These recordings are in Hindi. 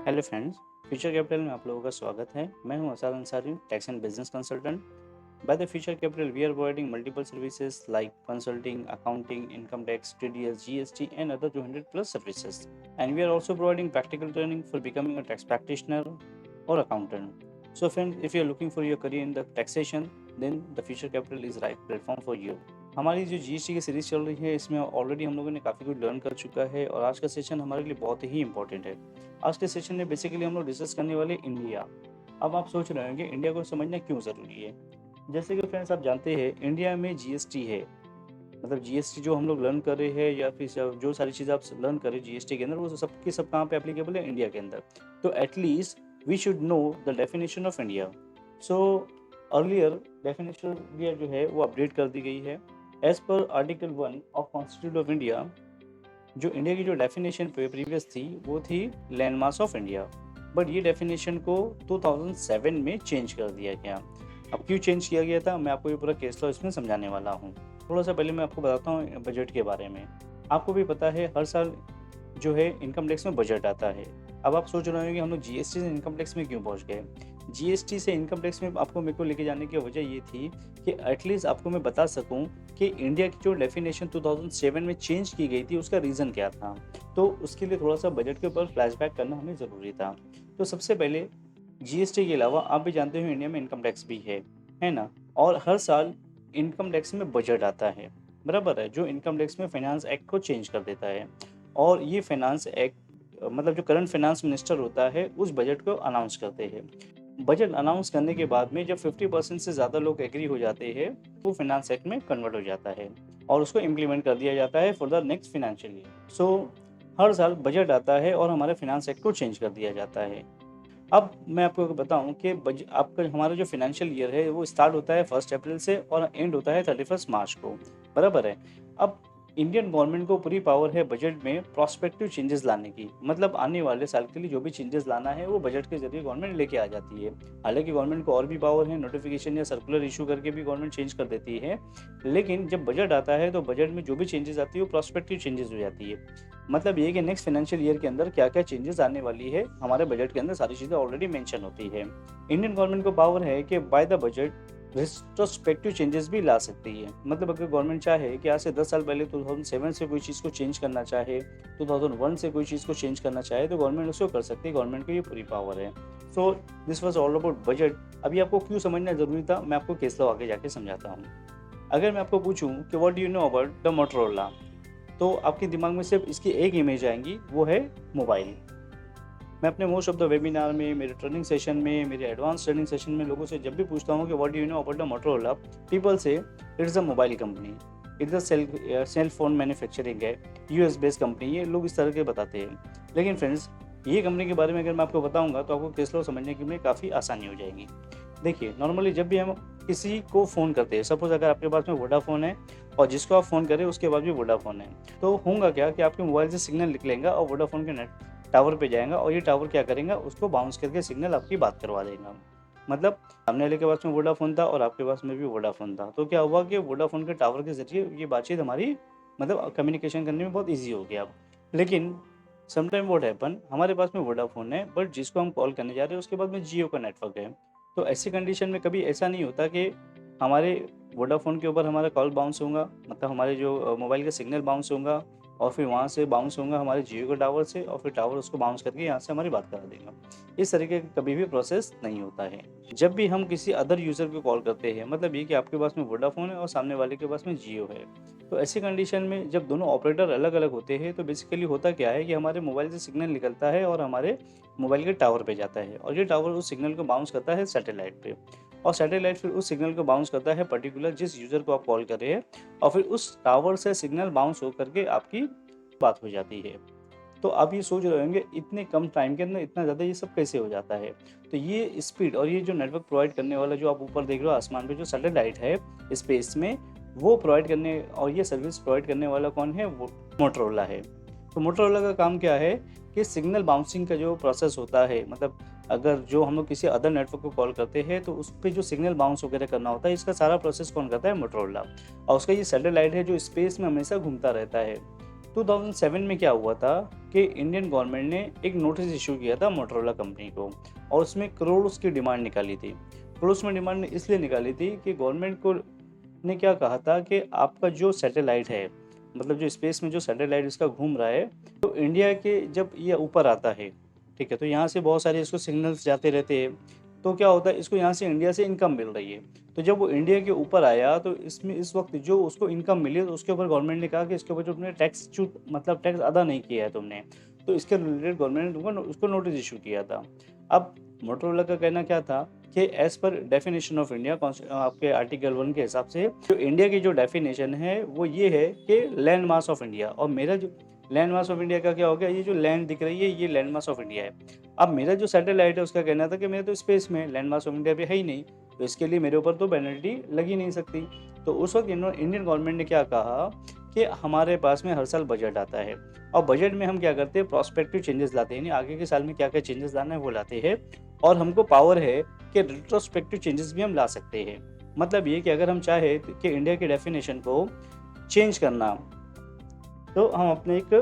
हेलो फ्रेंड्स, फ्यूचर कैपिटल में आप लोगों का स्वागत है। मैं हूं Asad Ansari, tax and business consultant. By the future capital we are providing multiple services like consulting, accounting, income tax, TDS, GST and other 200 plus services. And we are also providing practical training for becoming a tax practitioner और accountant. So friends, if you are looking for your career in the taxation, then the future capital is right platform for you. हमारी जो जीएसटी की सीरीज चल रही है, इसमें ऑलरेडी हम लोगों ने काफ़ी कुछ लर्न कर चुका है और आज का सेशन हमारे लिए बहुत ही इंपॉर्टेंट है। आज के सेशन में बेसिकली हम लोग डिस्कस करने वाले इंडिया। अब आप सोच रहे होंगे इंडिया को समझना क्यों ज़रूरी है। जैसे कि फ्रेंड्स, आप जानते हैं इंडिया में जीएसटी है। मतलब जीएसटी जो हम लोग लर्न कर रहे हैं या फिर जो सारी चीज़ें आप लर्न कर रहे हैं जीएसटी के अंदर, वो सब की सब कहाँ पे एप्लीकेबल है? इंडिया के अंदर। तो at least we should know the definition of India. So earlier definition India जो है वो अपडेट कर दी गई है। As per article 1 of constitution of India, जो इंडिया की जो डेफिनेशन प्रीवियस थी वो थी लैंडमास ऑफ इंडिया। बट ये डेफिनेशन को 2007 में चेंज कर दिया गया। अब क्यों चेंज किया गया था, मैं आपको ये पूरा केस लॉ इसमें समझाने वाला हूँ। थोड़ा सा पहले मैं आपको बताता हूँ बजट के बारे में। आपको भी पता है हर साल जो है इनकम टैक्स में बजट आता है। अब आप सोच रहे होंगे कि हम लोग जीएसटी से इनकम टैक्स में क्यों पहुंच गए। जीएसटी से इनकम टैक्स में आपको मेरे को लेके जाने की वजह ये थी कि एटलीस्ट आपको मैं बता सकूं कि इंडिया की जो डेफिनेशन 2007 में चेंज की गई थी उसका रीज़न क्या था। तो उसके लिए थोड़ा सा बजट के ऊपर फ्लैशबैक करना हमें ज़रूरी था। तो सबसे पहले जीएसटी के अलावा आप भी जानते हो इंडिया में इनकम टैक्स भी है ना। और हर साल इनकम टैक्स में बजट आता है, बराबर है, जो इनकम टैक्स में फाइनेंस एक्ट को चेंज कर देता है। और ये फाइनेंस एक्ट मतलब जो करंट फाइनेंस मिनिस्टर होता है उस बजट को अनाउंस करते हैं। बजट अनाउंस करने के बाद में जब 50% से ज़्यादा लोग एग्री हो जाते हैं, वो फाइनेंस एक्ट में कन्वर्ट हो जाता है और उसको इम्प्लीमेंट कर दिया जाता है for the next financial year. So हर साल बजट आता है और हमारे फाइनेंस एक्ट को चेंज कर दिया जाता है। अब मैं आपको बताऊं कि आपका हमारा जो फाइनेंशियल ईयर है वो स्टार्ट होता है 1 अप्रैल से और एंड होता है 31 मार्च को, बराबर है। अब इंडियन गवर्नमेंट को पूरी पावर है बजट में प्रोस्पेक्टिव चेंजेस लाने की। मतलब आने वाले साल के लिए जो भी चेंजेस लाना है वो बजट के जरिए गवर्नमेंट लेके आ जाती है। हालांकि गवर्नमेंट को और भी पावर है, नोटिफिकेशन या सर्कुलर इशू करके भी गवर्नमेंट चेंज कर देती है। लेकिन जब बजट आता है तो बजट में जो भी चेंजेस आती है वो प्रोस्पेक्टिव चेंजेस हो जाती है। मतलब ये कि नेक्स्ट फाइनेंशियल ईयर के अंदर क्या क्या चेंजेस आने वाली है, हमारे बजट के अंदर सारी चीज़ें ऑलरेडी मेंशन होती है। इंडियन गवर्नमेंट को पावर है कि by the budget retrospective changes भी ला सकती है। मतलब अगर गवर्नमेंट चाहे कि आज से 10 साल पहले 2007 से कोई चीज़ को चेंज करना चाहे, 2001 से कोई चीज़ को चेंज करना चाहे, तो गवर्नमेंट उसको कर सकती है। गवर्नमेंट को ये पूरी पावर है। So this was all about budget. अभी आपको क्यों समझना जरूरी था, मैं आपको केस लो आगे जाके समझाता हूँ। अगर मैं आपको पूछूं कि what do you know about the Motorola, तो आपके दिमाग में सिर्फ इसकी एक इमेज आएंगी, वो है मोबाइल। मैं अपने मोस्ट ऑफ द वेबिनार में, मेरे ट्रेनिंग सेशन में, मेरे एडवांस ट्रेनिंग सेशन में लोगों से जब भी पूछता हूँ कि what do you know about the Motorola, people say it's a mobile company, it's a cell phone manufacturing है, यूएस बेस्ड कंपनी, ये लोग इस तरह के बताते हैं। लेकिन फ्रेंड्स, ये कंपनी के बारे में अगर मैं आपको बताऊंगा तो आपको केस लो समझने की में काफ़ी आसानी हो जाएगी। देखिए, नॉर्मली जब भी हम किसी को फ़ोन करते हैं, सपोज अगर आपके पास में वोडाफोन है और जिसको आप फ़ोन करें उसके पास भी वोडाफोन है, तो होगा क्या कि आपके मोबाइल से सिग्नल निकलेगा और वोडाफोन के नेट टावर पे जाएगा और ये टावर क्या करेगा, उसको बाउंस करके सिग्नल आपकी बात करवा देगा। मतलब सामने वाले के पास में वोडाफोन था और आपके पास में भी वोडाफोन था, तो क्या हुआ कि वोडाफोन के टावर के ज़रिए ये बातचीत हमारी मतलब कम्युनिकेशन करने में बहुत ईज़ी हो गया अब। लेकिन समटाइम व्हाट हैपन, हमारे पास में वोडाफोन है बट जिसको हम कॉल करने जा रहे हैं उसके पास में जियो का नेटवर्क है। तो ऐसी कंडीशन में कभी ऐसा नहीं होता कि हमारे वोडाफोन के ऊपर हमारा कॉल बाउंस होगा, मतलब हमारे जो मोबाइल का सिग्नल बाउंस होगा और फिर वहाँ से बाउंस होगा हमारे जियो के टावर से और फिर टावर उसको बाउंस करके यहाँ से हमारी बात करा देगा। इस तरीके का कभी भी प्रोसेस नहीं होता है। जब भी हम किसी अदर यूज़र को कॉल करते हैं, मतलब ये कि आपके पास में वोडाफोन है और सामने वाले के पास में जियो है, तो ऐसी कंडीशन में जब दोनों ऑपरेटर अलग अलग होते हैं तो बेसिकली होता क्या है कि हमारे मोबाइल से सिग्नल निकलता है और हमारे मोबाइल के टावर पे जाता है और ये टावर उस सिग्नल को बाउंस करता है सैटेलाइट पे और सैटेलाइट फिर उस सिग्नल को बाउंस करता है पर्टिकुलर जिस यूज़र को आप कॉल कर रहे हैं और फिर उस टावर से सिग्नल बाउंस होकर के आपकी बात हो जाती है। तो आप ये सोच रहे होंगे इतने कम टाइम के अंदर इतना ज़्यादा ये सब कैसे हो जाता है। तो ये स्पीड और ये जो नेटवर्क प्रोवाइड करने वाला जो आप ऊपर देख रहे हो आसमान पे जो सैटेलाइट है स्पेस में, वो प्रोवाइड करने और ये सर्विस प्रोवाइड करने वाला कौन है, वो मोटरोला है। तो मोटरोला का काम क्या है कि सिग्नल बाउंसिंग का जो प्रोसेस होता है, मतलब अगर जो हम लोग किसी अदर नेटवर्क को कॉल करते हैं तो उस पर जो सिग्नल बाउंस वगैरह करना होता है, इसका सारा प्रोसेस कौन करता है, मोटरोला। और उसका ये सैटेलाइट है जो स्पेस में हमेशा घूमता रहता है। 2007 में क्या हुआ था कि इंडियन गवर्नमेंट ने एक नोटिस इशू किया था मोटरोला कंपनी को, और उसमें करोड़ की डिमांड निकाली थी। करोड़ में डिमांड इसलिए निकाली थी कि गवर्नमेंट को ने क्या कहा था कि आपका जो सैटेलाइट है, मतलब जो स्पेस में जो सैटेलाइट इसका घूम रहा है, तो इंडिया के जब ये ऊपर आता है, ठीक है, तो यहाँ से बहुत सारे इसको सिग्नल्स जाते रहते हैं। तो क्या होता है, इसको यहाँ से इंडिया से इनकम मिल रही है। तो जब वो इंडिया के ऊपर आया तो इसमें इस वक्त जो उसको इनकम मिली, तो उसके ऊपर गवर्नमेंट ने कहा कि इसके ऊपर जो तुमने टैक्स मतलब टैक्स अदा नहीं किया है तुमने, तो इसके रिलेटेड गवर्नमेंट ने तुमको उसको नोटिस इशू किया था। अब मोटरोला का कहना क्या था कि as per definition of India, आपके आर्टिकल 1 के हिसाब से जो इंडिया की जो डेफिनेशन है वो ये है कि लैंड मास ऑफ इंडिया, और मेरा जो लैंड मास ऑफ इंडिया का क्या हो गया, ये जो लैंड दिख रही है ये लैंड मास ऑफ इंडिया है। अब मेरा जो सैटेलाइट है उसका कहना था कि मेरे तो स्पेस में लैंड मास ऑफ इंडिया पे है ही नहीं, तो इसके लिए मेरे ऊपर तो पेनल्टी लगी नहीं सकती। तो उस वक्त इंडियन गवर्नमेंट ने क्या कहा कि हमारे पास में हर साल बजट आता है, और बजट में हम क्या करते हैं, प्रोस्पेक्टिव चेंजेस लाते हैं, यानी आगे के साल में क्या क्या चेंजेस लाना है वो लाते हैं, और हमको पावर है कि रिट्रोस्पेक्टिव चेंजेस भी हम ला सकते हैं। मतलब ये कि अगर हम चाहे कि इंडिया के डेफिनेशन को चेंज करना, तो हम अपने एक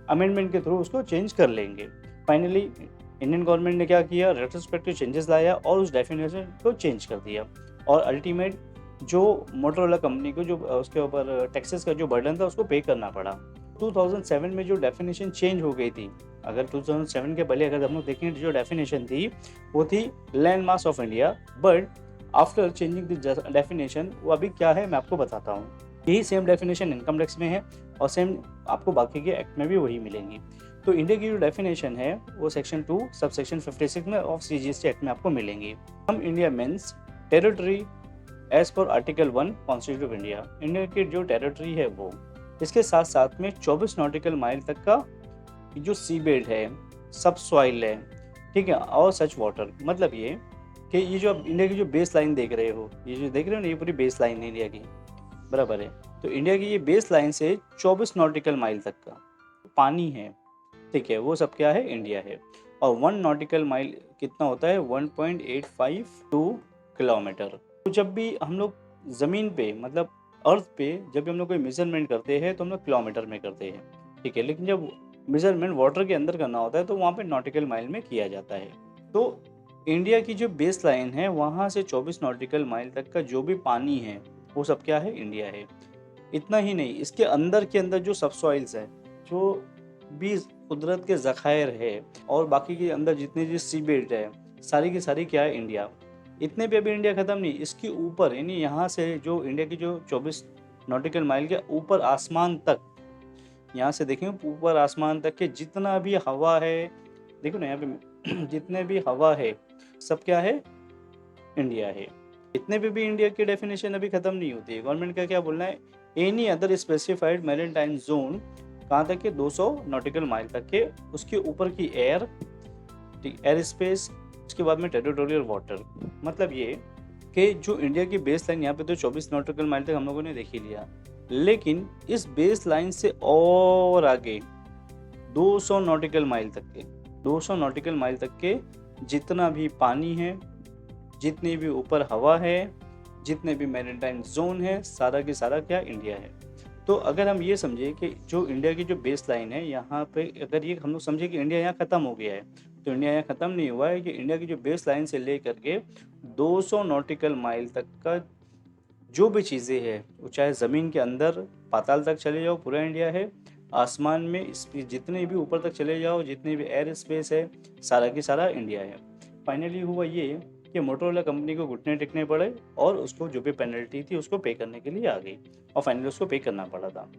अमेंडमेंट के थ्रू उसको चेंज कर लेंगे। फाइनली इंडियन गवर्नमेंट ने क्या किया, रेट्रोस्पेक्टिव चेंजेस लाया और उस डेफिनेशन को चेंज कर दिया, और अल्टीमेट जो मोटरोला कंपनी को जो उसके ऊपर टैक्सेस का जो बर्डन था उसको पे करना पड़ा। 2007 में जो डेफिनेशन चेंज हो गई थी, अगर 2007 के पहले अगर हम लोग देखें जो डेफिनेशन थी वो थी land mass of India, but after changing the definition वो अभी क्या है मैं आपको बताता हूँ। यही सेम डेफिनेशन इनकम टैक्स में है और सेम आपको बाकी के एक्ट में भी वही मिलेंगी। तो इंडिया की जो डेफिनेशन है वो सेक्शन 2 सब सेक्शन 56 में ऑफ CGST एक्ट में आपको मिलेंगी। हम India means territory as per article 1 constitution of India. India की जो टेरिटरी है वो, इसके साथ साथ में 24 नॉटिकल माइल तक का जो सी बेड है, सब सॉइल है, ठीक है, और सच वाटर। मतलब ये कि ये जो आप इंडिया की जो बेस लाइन देख रहे हो, ये जो देख रहे हो ना, ये पूरी बेस लाइन है इंडिया की, बराबर है। तो इंडिया की ये बेस लाइन से 24 नॉटिकल माइल तक का पानी है, ठीक है, वो सब क्या है, इंडिया है। और 1 नॉटिकल माइल कितना होता है, 1.852 किलोमीटर। तो जब भी हम लोग ज़मीन पे, मतलब अर्थ पे, जब भी हम लोग कोई मेजरमेंट करते हैं तो हम लोग किलोमीटर में करते हैं, ठीक है, लेकिन जब मेजरमेंट वाटर के अंदर करना होता है तो वहाँ पे नॉटिकल माइल में किया जाता है। तो इंडिया की जो बेस लाइन है वहाँ से 24 नॉटिकल माइल तक का जो भी पानी है वो सब क्या है, इंडिया है। इतना ही नहीं, इसके अंदर के अंदर जो सबसॉइल्स है, जो भी कुदरत के ज़खायर है, और बाकी के अंदर जितने जो सी बेल्ट है, सारी की सारी क्या है, इंडिया। इतने पे भी इंडिया ख़त्म नहीं, इसके ऊपर, यानी यहाँ से जो इंडिया की जो 24 नॉटिकल माइल के ऊपर आसमान तक, यहाँ से देखें ऊपर आसमान तक के जितना भी हवा है, देखो ना यहाँ पे जितने भी हवा है सब क्या है, इंडिया है। इतने पे भी इंडिया की डेफिनेशन अभी खत्म नहीं होती है। गवर्नमेंट का क्या बोलना है, any other specified maritime zone, कहाँ तक के 200 नॉटिकल माइल तक के, उसके ऊपर की एयर स्पेस, उसके बाद में टेरिटोरियल वाटर। मतलब ये कि जो इंडिया की बेस लाइन यहाँ पे तो 24 नॉटिकल माइल तक हम लोगों ने देख ही लिया, लेकिन इस बेस लाइन से और आगे 200 नॉटिकल माइल तक के, 200 नॉटिकल माइल तक के जितना भी पानी है, जितनी भी ऊपर हवा है, जितने भी मैरीटाइम जोन है, सारा की सारा क्या, इंडिया है। तो अगर हम ये समझे कि जो इंडिया की जो बेस लाइन है यहाँ पे, अगर ये हम लोग समझे कि इंडिया यहाँ ख़त्म हो गया है, तो इंडिया यहाँ ख़त्म नहीं हुआ है। कि इंडिया की जो बेस लाइन से ले करके 200 नॉटिकल माइल तक का जो भी चीज़ें हैं, वो चाहे ज़मीन के अंदर पाताल तक चले जाओ, पूरा इंडिया है। आसमान में जितने भी ऊपर तक चले जाओ, जितने भी एयर स्पेस है, सारा की सारा इंडिया है। फाइनली हुआ ये कि मोटरोला कंपनी को घुटने टेकने पड़े और उसको जो भी पेनल्टी थी उसको पे करने के लिए आ गई, और फाइनली उसको पे करना पड़ा था।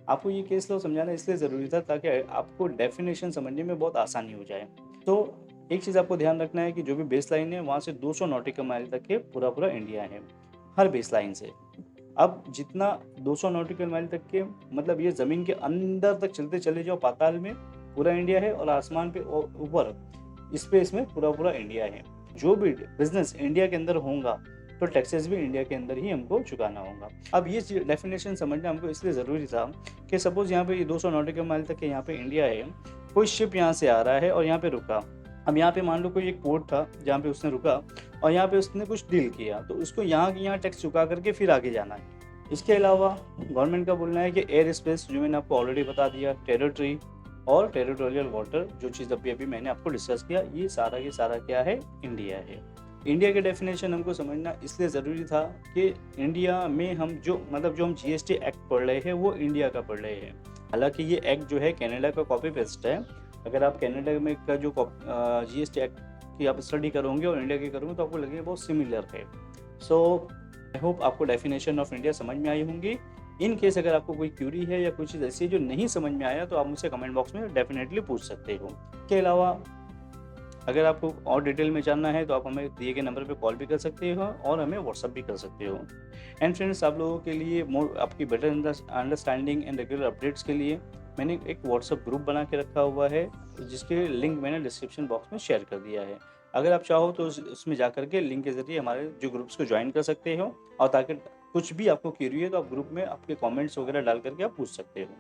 आपको ये केस लो समझाना इसलिए ज़रूरी था ताकि आपको डेफिनेशन समझने में बहुत आसानी हो जाए। तो एक चीज़ आपको ध्यान रखना है कि जो भी बेस लाइन है वहाँ से 200 नॉटिकल माइल तक के पूरा इंडिया है, हर बेस लाइन से। अब जितना 200 नॉटिकल माइल तक के, मतलब ये ज़मीन के अंदर तक चलते चले जाओ पाताल में, पूरा इंडिया है, और आसमान पे ऊपर स्पेस में पूरा इंडिया है। जो भी बिजनेस इंडिया के अंदर होगा तो टैक्सेस भी इंडिया के अंदर ही हमको चुकाना होगा। अब ये डेफिनेशन समझना हमको इसलिए ज़रूरी था कि सपोज़ यहाँ पे ये 200 नॉटिकल माइल तक के यहाँ पे इंडिया है, कोई शिप यहाँ से आ रहा है और यहाँ पे रुका। अब यहाँ पे मान लो कोई एक पोर्ट था जहाँ पे उसने रुका और यहाँ पे उसने कुछ डील किया, तो उसको यहाँ की यहाँ टैक्स चुका करके फिर आगे जाना है, इसके अलावा गवर्नमेंट का बोलना है कि एयर स्पेस, जो मैंने आपको ऑलरेडी बता दिया, टेरिटरी और टेरिटोरियल वाटर, जो चीज़ अभी अभी मैंने आपको डिस्कस किया, ये सारा के सारा क्या है, इंडिया है। इंडिया के डेफिनेशन हमको समझना इसलिए ज़रूरी था कि इंडिया में हम जो हम जीएसटी एक्ट पढ़ रहे हैं वो इंडिया का पढ़ रहे हैं। हालांकि ये एक्ट जो है कनाडा का कॉपी पेस्ट है। अगर आप कनाडा में का जो जीएसटी एक्ट की आप स्टडी करोगे और इंडिया की करोगे तो आपको लगेगा बहुत सिमिलर है। सो आई होप आपको डेफिनेशन ऑफ इंडिया समझ में आई होंगी। इन केस अगर आपको कोई क्यूरी है या कुछ चीज़ ऐसी है जो नहीं समझ में आया तो आप मुझसे कमेंट बॉक्स में डेफिनेटली पूछ सकते हो। इसके अलावा अगर आपको और डिटेल में जानना है तो आप हमें दिए गए नंबर पे कॉल भी कर सकते हो और हमें व्हाट्सअप भी कर सकते हो। एंड फ्रेंड्स, आप लोगों के लिए मोर आपकी better understanding and regular updates के लिए मैंने एक व्हाट्सअप ग्रुप बना के रखा हुआ है, जिसके लिंक मैंने डिस्क्रिप्शन बॉक्स में शेयर कर दिया है। अगर आप चाहो तो उसमें जा करके लिंक के ज़रिए हमारे जो ग्रुप्स को ज्वाइन कर सकते हो, और ताकि कुछ भी आपको क्यूरी है तो आप ग्रुप में आपके कमेंट्स वगैरह डाल करके आप पूछ सकते हो।